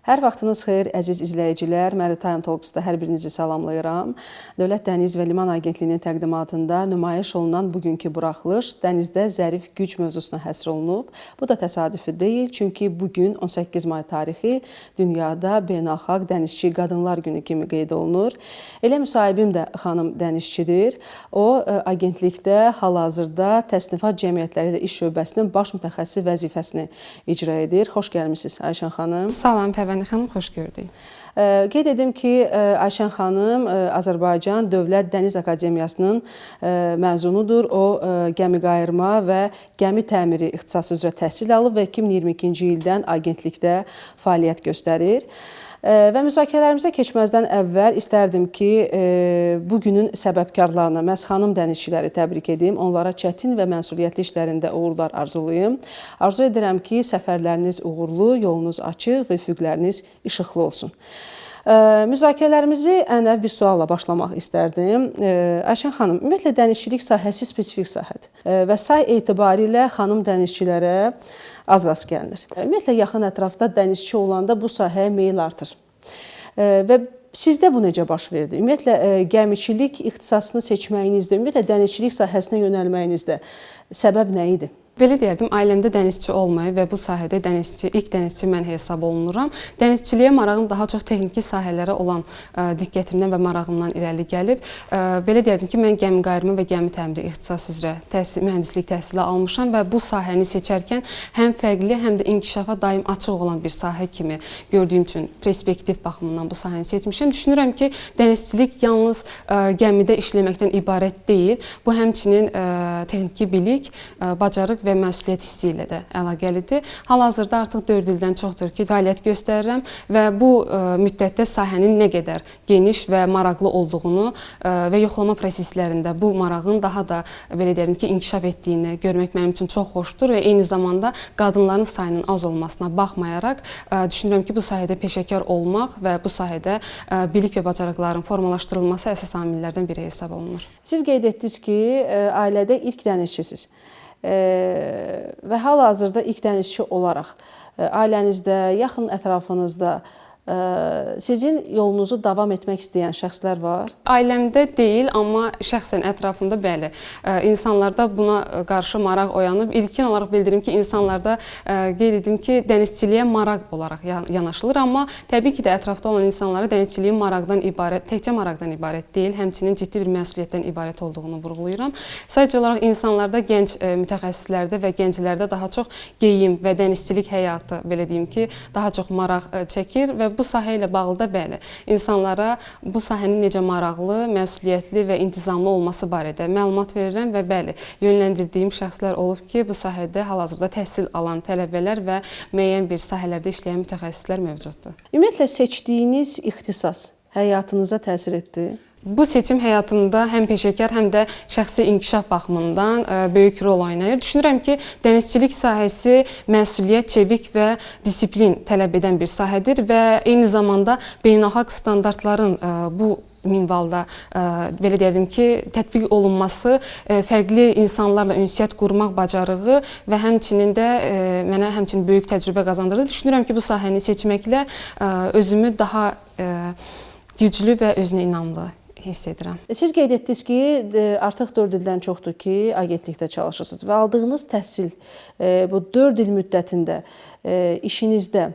Hər vaxtınız xeyir, əziz izləyicilər. Maritime Talks-da hər birinizi salamlayıram. Dövlət Dəniz və Liman Agentliyinin təqdimatında nümayiş olunan bugünkü buraxılış dənizdə zərif güc mövzusuna həsr olunub. Bu da təsadüfi deyil, çünki bugün 18 may tarixi dünyada Beynəlxalq Dənizçi Qadınlar Günü kimi qeyd olunur. Elə müsahibim də xanım dənizçidir. O, agentlikdə hal-hazırda təsnifat cəmiyyətləri ilə iş şöbəsinin baş mütəxəssisi vəzifəsini icra edir. Xoş gəlmisiniz Ayşən xanım. Salam Pərvənə xanım, xoş gördük. Qeyd edim ki, Ayşən xanım Azərbaycan Dövlət Dəniz Akademiyasının məzunudur. O, gəmiqayırma və gəmi təmiri ixtisası üzrə təhsil alıb və 2022-ci ildən agentlikdə fəaliyyət göstərir. Və müzakirələrimizə keçməzdən əvvəl istərdim ki, bugünün səbəbkarlarına məhz xanım dənizçiləri təbrik edim. Onlara çətin və məsuliyyətli işlərində uğurlar arzulayım. Arzu edirəm ki, səfərləriniz uğurlu, yolunuz açıq və üfüqləriniz işıqlı olsun. Müzakirələrimizi ənəv bir sualla başlamaq istərdim. Ayşən xanım, ümumiyyətlə dənizçilik sahəsi spesifik sahədir və say etibarilə xanım dənizçilərə az rast gəlinir. Ümumiyyətlə, yaxın ətrafda dənizçi olanda bu sahəyə meyil artır. Və sizdə bu necə baş verdi? Ümumiyyətlə, gəmiçilik ixtisasını seçməyinizdə, ümumiyyətlə, dənizçilik sahəsinə yönəlməyinizdə səbəb nə idi? Belə deyərdim, ailəmdə dənizçi olmayıb və bu sahədə ilk dənizçi mən hesab olunuram. Dənizçiliyə marağım daha çox texniki sahələrə olan diqqətimdən və marağımdan irəli gəlib. Belə deyərdim ki, mən gəmiqayırma və gəmi təmiri ixtisası üzrə mühəndislik təhsili almışam və bu sahəni seçərkən həm fərqli, həm də inkişafa daim açıq olan bir sahə kimi gördüyüm üçün perspektiv baxımından bu sahəni seçmişəm. Düşünürəm ki, dənizçilik yalnız gəmidə işləməkdən ibarət deyil. Bu həmçinin texniki bilik, bacarıq və məsuliyyət hissi ilə də əlaqəlidir. Hal-hazırda artıq 4 ildən çoxdur ki, fəaliyyət göstərirəm və bu müddətdə sahənin nə qədər geniş və maraqlı olduğunu və yoxlama proseslərində bu marağın daha da, belə deyərdim ki, inkişaf etdiyini görmək mənim üçün çox xoşdur və eyni zamanda qadınların sayının az olmasına baxmayaraq düşünürəm ki, bu sahədə peşəkar olmaq və bu sahədə bilik və bacarıqların formalaşdırılması əsas amillərdən biri hesab olunur. Siz qeyd etdiniz ki, ailədə ilk dənizçisiz. Və hal-hazırda ilk dənizçi olaraq ailənizdə, yaxın ətrafınızda sizin yolunuzu davam etmək istəyən şəxslər var? Ailəmdə deyil, amma şəxsən ətrafımda bəli. İnsanlarda buna qarşı maraq oyanıb. İlkin olaraq bildirim ki, insanlarda qeyd edim ki, dənizçiliyə maraq olaraq yanaşılır, amma təbii ki də ətrafda olan insanlara dənizçiliyin maraqdan ibarət, təkcə maraqdan ibarət deyil, həmçinin ciddi bir məsuliyyətdən ibarət olduğunu vurğulayıram. Sadəcə olaraq insanlarda, gənc mütəxəssislərdə və gənclərdə daha çox geyim və dənizçilik həyatı, belə deyim ki, daha çox maraq çəkir və bu sahə ilə bağlı da bəli, insanlara bu sahənin necə maraqlı, məsuliyyətli və intizamlı olması barədə məlumat verirəm və bəli, yönləndirdiyim şəxslər olub ki, bu sahədə hal-hazırda təhsil alan tələbələr və müəyyən bir sahələrdə işləyən mütəxəssislər mövcuddur. Ümumiyyətlə, seçdiyiniz ixtisas həyatınıza təsir etdi? Bu seçim həyatımda həm peşəkar, həm də şəxsi inkişaf baxımından böyük rol oynayır. Düşünürəm ki, dənizçilik sahəsi məsuliyyət, çevik və disiplin tələb edən bir sahədir və eyni zamanda beynəlxalq standartların bu minvalda, belə deyərdim ki, tətbiq olunması, fərqli insanlarla ünsiyyət qurmaq bacarığı və həmçinin də mənə həmçinin böyük təcrübə qazandırdı. Düşünürəm ki, bu sahəni seçməklə özümü daha güclü və özünə inamlı hiss edirəm. Siz qeyd etdiniz ki, artıq 4 ildən çoxdur ki, agentlikdə çalışırsınız və aldığınız təhsil bu 4 il müddətində işinizdə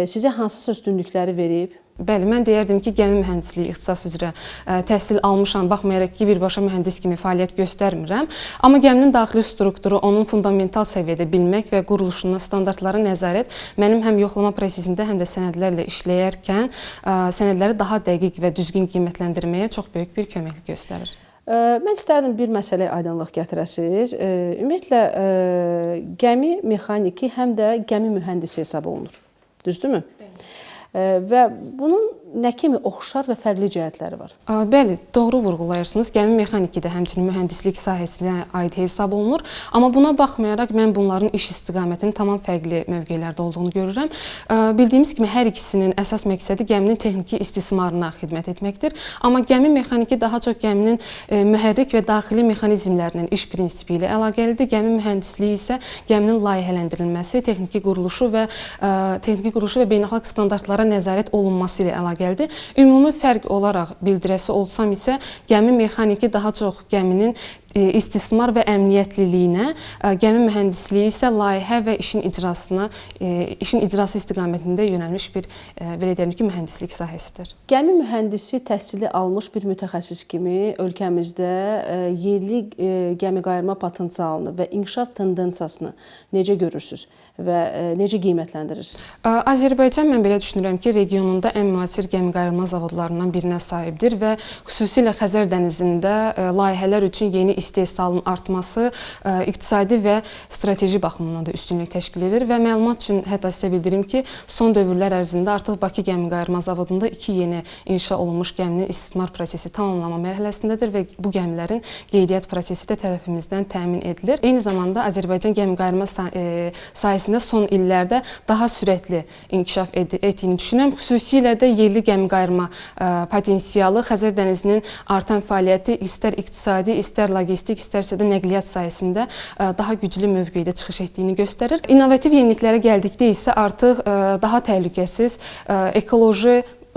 sizə hansısa üstünlükləri verib? Bəli, mən deyərdim ki, gəmi mühəndisliyi ixtisası üzrə təhsil almışam, baxmayaraq ki, birbaşa mühəndis kimi fəaliyyət göstərmirəm. Amma gəminin daxili strukturu, onun fundamental səviyyədə bilmək və quruluşuna, standartlara nəzarət mənim həm yoxlama prosesində, həm də sənədlərlə işləyərkən sənədləri daha dəqiq və düzgün qiymətləndirməyə çox böyük bir köməklik göstərir. Mən istərdim bir məsələyə aydınlıq gətirəsiniz. Ümumiyyətlə, gəmi mexaniki həm də gəmi mühəndisi hesab olunur. Düzdürmü? Və bunun nə kimi oxşar və fərqli cəhətləri var? Bəli, doğru vurğulayırsınız. Gəmi mexaniki də həmçinin mühəndislik sahəsinə aid hesab olunur. Amma buna baxmayaraq mən bunların iş istiqamətinin tamam fərqli mövqelərdə olduğunu görürəm. Bildiyimiz kimi hər ikisinin əsas məqsədi gəminin texniki istismarına xidmət etməkdir. Amma gəmi mexaniki daha çox gəminin mühərrik və daxili mexanizmlərinin iş prinsipi ilə əlaqəlidir. Gəmi mühəndisliyi isə gəminin layihələndirilməsi, texniki quruluşu və beynəlxalq standartlara nəzarət olunması ilə əlaqəlidir. Ümumi fərq olaraq bildirəsi olsam isə gəmi mexaniki daha çox gəminin istismar və əmniyyətliliyinə, gəmi mühəndisliyi isə layihə və işin icrası istiqamətində yönəlmiş bir belə deyək ki, mühəndislik sahəsidir. Gəmi mühəndisi təhsili almış bir mütəxəssis kimi ölkəmizdə yerli gəmiqayırma potensialını və inkişaf tendensiyasını necə görürsüz və necə qiymətləndirirsiniz? Azərbaycan, mən belə düşünürəm ki, regionunda ən müasir gəmiqayırma zavodlarından birinə sahibdir və xüsusilə Xəzər dənizində layihələr üçün yeni istehsalın artması iqtisadi və strateji baxımından da üstünlük təşkil edir və məlumat üçün hətta sizə bildirim ki, son dövrlər ərzində artıq Bakı gəmiqayırma zavodunda 2 yeni inşa olunmuş gəminin istismar prosesi tamamlama mərhələsindədir və bu gəmilərin qeydiyyat prosesi də tərəfimizdən təmin edilir. Eyni zamanda Azərbaycan gəmiqayırma sahəsində son illərdə daha sürətli inkişaf etdiyini düşünürəm. Xüsusilə də yerli gəmiqayırma potensialı Xəzər dənizinin artan fəaliyyəti istər iqtisadi, istər logistik, istərsə də nəqliyyat sahəsində daha güclü mövqedə çıxış etdiyini göstərir. İnnovativ yeniliklərə gəldikdə isə artıq daha təhlükəsiz,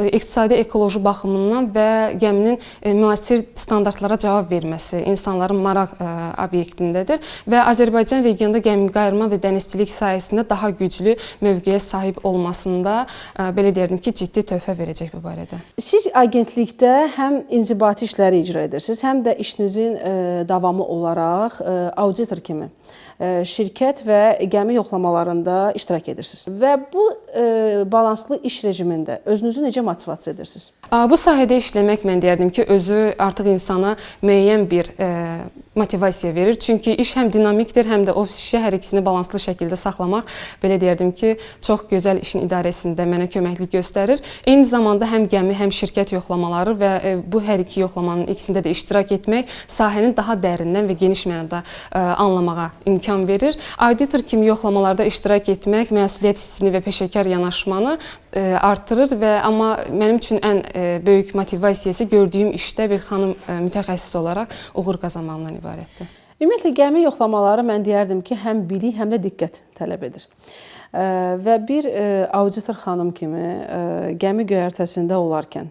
iqtisadi ekoloji baxımından və gəminin müasir standartlara cavab verməsi insanların maraq obyektindədir və Azərbaycan regionda gəmiqayırma və dənizçilik sahəsində daha güclü mövqeyə sahib olmasında belə deyərdim ki, ciddi töhfə verəcək bu barədə. Siz agentlikdə həm inzibati işləri icra edirsiniz, həm də işinizin davamı olaraq auditor kimi şirkət və gəmi yoxlamalarında iştirak edirsiniz. Və bu balanslı iş rejimində özünüzü necə motivasiya edirsiniz? Bu sahədə işləmək, mən deyərdim ki, özü artıq insana müəyyən bir motivasiya verir. Çünki iş həm dinamikdir, həm də ofis işi hər ikisini balanslı şəkildə saxlamaq, belə deyərdim ki, çox gözəl işin idarəsində mənə köməklik göstərir. Eyni zamanda həm gəmi, həm şirkət yoxlamaları və bu hər iki yoxlamanın ikisində də iştirak etmək sahənin daha dərindən və geniş mənada anlamağa imkan verir. Auditor kimi yoxlamalarda iştirak etmək məsuliyyət hissini və peşəkar yanaşmanı artırır və amma mənim üçün ən böyük motivasiyası gördüyüm işdə bir xanım mütəxəssis olaraq uğur qazanmağımdan ibarətdir. Ümumiyyətlə, gəmi yoxlamaları mən deyərdim ki, həm bilik, həm də diqqət tələb edir. Və bir auditor xanım kimi gəmi göyərtəsində olarkən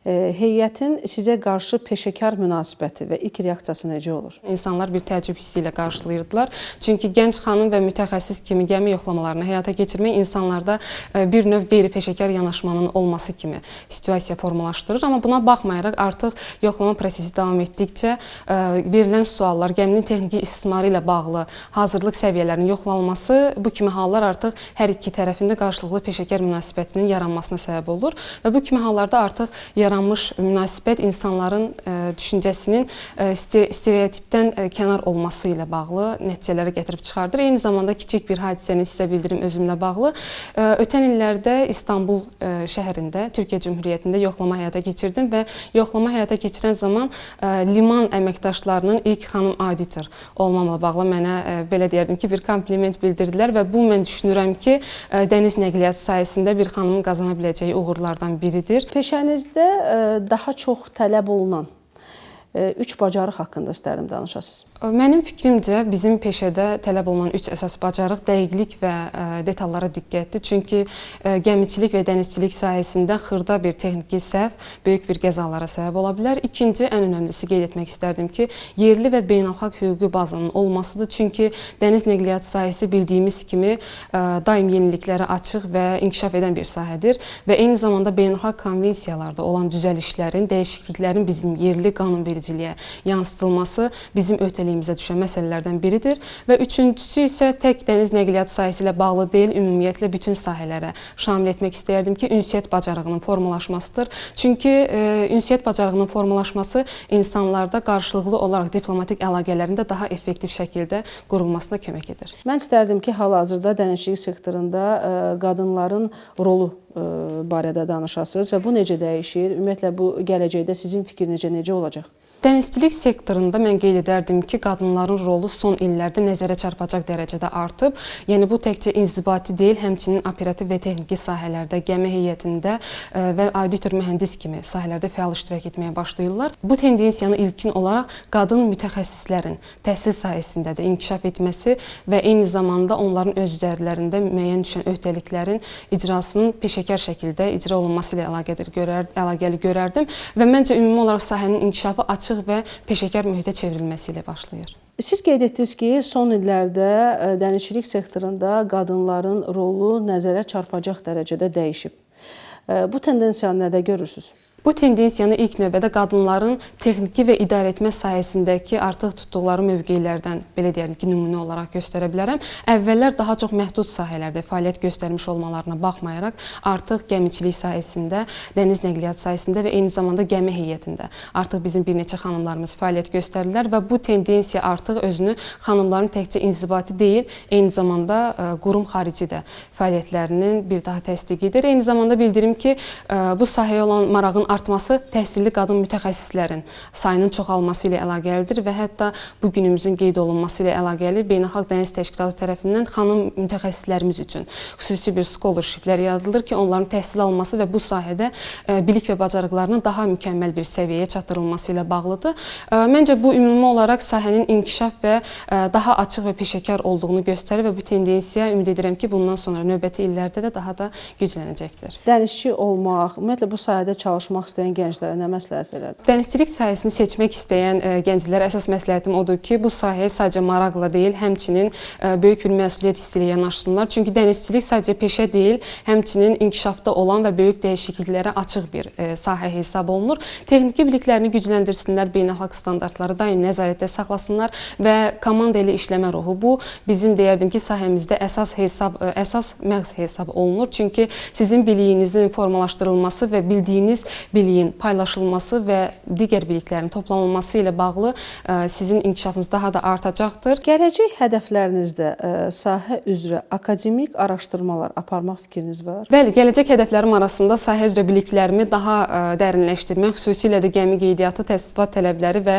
heyətin sizə qarşı peşəkar münasibəti və ilk reaksiyası necə olur? İnsanlar bir təəccüb hissi ilə qarşılayırdılar. Çünki gənc xanım və mütəxəssis kimi gəmi yoxlamalarını həyata keçirmək insanlarda bir növ qeyri-peşəkar yanaşmanın olması kimi situasiya formalaşdırır. Amma buna baxmayaraq artıq yoxlama prosesi davam etdikcə verilən suallar, gəminin texniki istismarı ilə bağlı hazırlıq səviyyələrinin yoxlanılması, bu kimi hallar artıq hər iki tərəfində qarşılıqlı peşəkar münasibətinin yaranmasına səbəb olur və bu kimi hallarda artıq yaranmış münasibət insanların düşüncəsinin stereotipdən kənar olması ilə bağlı nəticələrə gətirib çıxardır. Eyni zamanda kiçik bir hadisəni sizə bildirim özümlə bağlı. Ötən illərdə İstanbul şəhərində, Türkiyə Cümhuriyyətində yoxlama həyata keçirdim və yoxlama həyata keçirən zaman liman əməkdaşlarının ilk xanım auditor olmamla bağlı mənə belə deyərdim ki, bir kompliment bildirdilər və bu mən düşünürəm ki, dəniz nəqliyyat sahəsində bir xanımın qazana biləcəyi uğurlardan biridir. Peşənizdə daha çox tələb olunan 3 bacarıq haqqında istərdim danışasınız. Mənim fikrimcə bizim peşədə tələb olunan 3 əsas bacarıq dəqiqlik və detallara diqqətdir. Çünki gəmiçilik və dənizçilik sahəsində xırda bir texniki səhv böyük bir qəzalara səbəb ola bilər. İkinci, ən önəmlisi qeyd etmək istərdim ki, yerli və beynəlxalq hüquqi bazanın olmasıdır. Çünki dəniz nəqliyyat sahəsi bildiyimiz kimi daim yeniliklərə açıq və inkişaf edən bir sahədir və eyni zamanda beynəlxalq konvensiyalarda olan düzəlişlərin, dəyişikliklərin bizim yerli qanunvericiliyə yansıdılması bizim öhdəliyimizə düşən məsələlərdən biridir və üçüncüsü isə tək dəniz nəqliyyat sahəsi ilə bağlı deyil, ümumiyyətlə bütün sahələrə şamil etmək istəyərdim ki, ünsiyyət bacarığının formalaşmasıdır. Çünki ünsiyyət bacarığının formalaşması insanlarda qarşılıqlı olaraq diplomatik əlaqələrin də daha effektiv şəkildə qurulmasına kömək edir. Mən istərdim ki, hal-hazırda dənizçilik sektorunda qadınların rolu barədə danışasınız və bu necə dəyişir? Ümumiyyətlə bu gələcəkdə sizin fikriniz necə olacaq? Dənizçilik sektorunda mən qeyd edərdim ki, qadınların rolu son illərdə nəzərə çarpacaq dərəcədə artıb. Yəni bu təkcə inzibati deyil, həmçinin operativ və texniki sahələrdə, gəmi heyətində və auditor mühəndis kimi sahələrdə fəal iştirak etməyə başlayırlar. Bu tendensiyanı ilkin olaraq qadın mütəxəssislərin təhsil sahəsində də inkişaf etməsi və eyni zamanda onların öz üzərlərində müəyyən düşən öhdəliklərin icrasının peşəkar şəkildə icra olunması ilə əlaqəli görərdim və məncə ümumi olaraq sahənin inkişafı açıq və peşəkar mühitə çevrilməsi ilə başlayır. Siz qeyd etdiniz ki, son illərdə dənizçilik sektorunda qadınların rolu nəzərə çarpacaq dərəcədə dəyişib. Bu tendensiyanı nədə görürsünüz? Bu tendensiyanı ilk növbədə qadınların texniki və idarəetmə sahəsindəki artıq tutduqları mövqelərdən, belə deyəlim ki, nümunə olaraq göstərə bilərəm. Əvvəllər daha çox məhdud sahələrdə fəaliyyət göstərmiş olmalarına baxmayaraq, artıq gəmiçilik sahəsində, dəniz nəqliyyat sahəsində və eyni zamanda gəmi heyətində artıq bizim bir neçə xanımlarımız fəaliyyət göstərirlər və bu tendensiya artıq özünü xanımların təkcə inzibati deyil, eyni zamanda qurum xarici də fəaliyyətlərinin bir daha təsdiq edir. Eyni zamanda bildirim ki, bu sahəyə olan marağın artması təhsilli qadın mütəxəssislərin sayının çoxalması ilə əlaqəlidir və hətta bu günümüzün qeyd olunması ilə əlaqəli Beynəlxalq Dəniz Təşkilatı tərəfindən xanım mütəxəssislərimiz üçün xüsusi bir scholarshiplər yaradılır ki, onların təhsil alması və bu sahədə bilik və bacarıqlarının daha mükəmməl bir səviyyəyə çatdırılması ilə bağlıdır. Məncə bu ümumi olaraq sahənin inkişaf və daha açıq və peşəkar olduğunu göstərir və bu tendensiya ümid edirəm ki, bundan sonra növbəti illərdə də daha da güclənəcəkdir. Dənizçi olmaq, ümumiyyətlə bu sahədə çalışmaq istəyən gənclərə nə məsləhət verərdiniz? Dənizçilik sahəsini seçmək istəyən gənclərə əsas məsləhətim odur ki, bu sahəyə sadəcə maraqla deyil, həmçinin böyük bir məsuliyyət hissi ilə yanaşsınlar. Çünki dənizçilik sadəcə peşə deyil, həmçinin inkişafda olan və böyük dəyişikliklərə açıq bir sahə hesab olunur. Texniki biliklərini gücləndirsinlər, beynəlxalq standartları daim nəzarətdə saxlasınlar və komanda ilə işləmə ruhu. Bu bizim deyərdim ki, sahəmizdə əsas məğz hesab olunur. Çünki sizin biliyinizin formalaşdırılması və bildiyiniz biliyin paylaşılması və digər biliklərin toplanılması ilə bağlı sizin inkişafınız daha da artacaqdır. Gələcək hədəflərinizdə sahə üzrə akademik araşdırmalar aparmaq fikriniz var? Bəli, gələcək hədəflərim arasında sahə üzrə biliklərimi daha dərinləşdirmək, xüsusilə də gəmi qeydiyyatı, təsnifat tələbləri və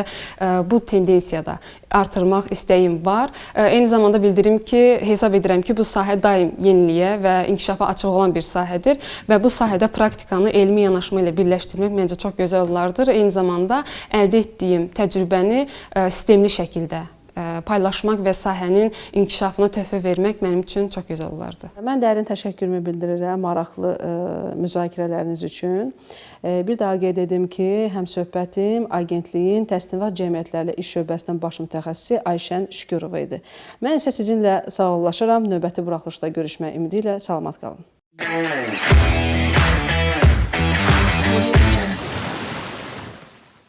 bu tendensiyada artırmaq istəyim var. Eyni zamanda bildirim ki, hesab edirəm ki, bu sahə daim yeniliyə və inkişafa açıq olan bir sahədir və bu sahədə praktikanı elmi yanaşma ilə birləşdirmək məncə çox gözəl olardır. Eyni zamanda əldə etdiyim təcrübəni sistemli şəkildə paylaşmaq və sahənin inkişafına töhfə vermək mənim üçün çox gözəl olardı. Mən dərin təşəkkürümü bildirirəm maraqlı müzakirələriniz üçün. Bir daha qeyd edim ki, həmsöhbətim agentliyin təsnifat cəmiyyətlərlə iş şöbəsinin baş mütəxəssisi Ayşən Şükürova idi. Mən isə sizinlə sağollaşıram. Növbəti buraxılışda görüşmək ümidi ilə salamat qalın.